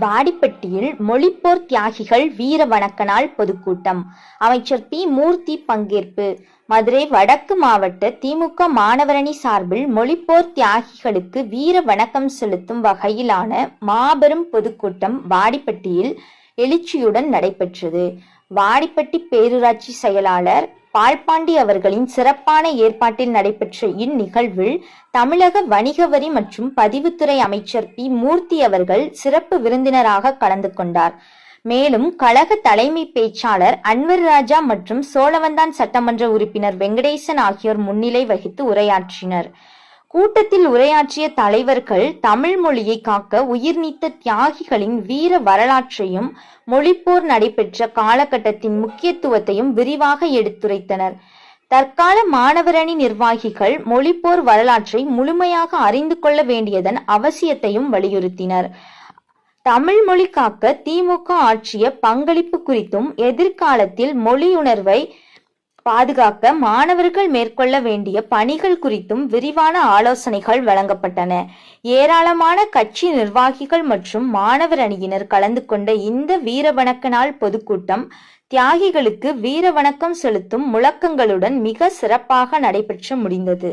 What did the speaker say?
வாடிப்பட்டியில் மொழிப்போர் தியாகிகள் வீர வணக்க நாள் பொதுக்கூட்டம். அமைச்சர் பி. மூர்த்தி பங்கேற்பு. மதுரை வடக்கு மாவட்ட திமுக மாணவரணி சார்பில் மொழிப்போர் தியாகிகளுக்கு வீர வணக்கம் செலுத்தும் வகையிலான மாபெரும் பொதுக்கூட்டம் வாடிப்பட்டியில் எழுச்சியுடன் நடைபெற்றது. வாடிப்பட்டி பேரூராட்சி செயலாளர் பால்பாண்டி அவர்களின் சிறப்பான ஏற்பாட்டில் நடைபெற்ற இந்நிகழ்வில் தமிழக வணிக வரி மற்றும் பதிவுத்துறை அமைச்சர் பி. மூர்த்தி அவர்கள் சிறப்பு விருந்தினராக கலந்து கொண்டார். மேலும் கழக தலைமை பேச்சாளர் அன்வர் ராஜா மற்றும் சோழவந்தான் சட்டமன்ற உறுப்பினர் வெங்கடேசன் ஆகியோர் முன்னிலை வகித்து உரையாற்றினர். கூட்டத்தில் உரையாற்றிய தலைவர்கள் தமிழ் மொழியை காக்க உயிர்நீத்த தியாகிகளின் வீர வரலாற்றையும் மொழிப்போர் நடைபெற்ற காலகட்டத்தின் முக்கியத்துவத்தையும் விரிவாக எடுத்துரைத்தனர். தற்கால மாணவரணி நிர்வாகிகள் மொழிப்போர் வரலாற்றை முழுமையாக அறிந்து கொள்ள வேண்டியதன் அவசியத்தையும் வலியுறுத்தினர். தமிழ் மொழி காக்க திமுக ஆற்றிய பங்களிப்பு குறித்தும் எதிர்காலத்தில் மொழியுணர்வை பாதுகாக்க மாணவர்கள் மேற்கொள்ள வேண்டிய பணிகள் குறித்தும் விரிவான ஆலோசனைகள் வழங்கப்பட்டன. ஏராளமான கட்சி நிர்வாகிகள் மற்றும் மாணவர் அணியினர் கலந்து கொண்ட இந்த வீரவணக்க நாள் பொதுக்கூட்டம் தியாகிகளுக்கு வீரவணக்கம் செலுத்தும் முழக்கங்களுடன் மிக சிறப்பாக நடைபெற்று முடிந்தது.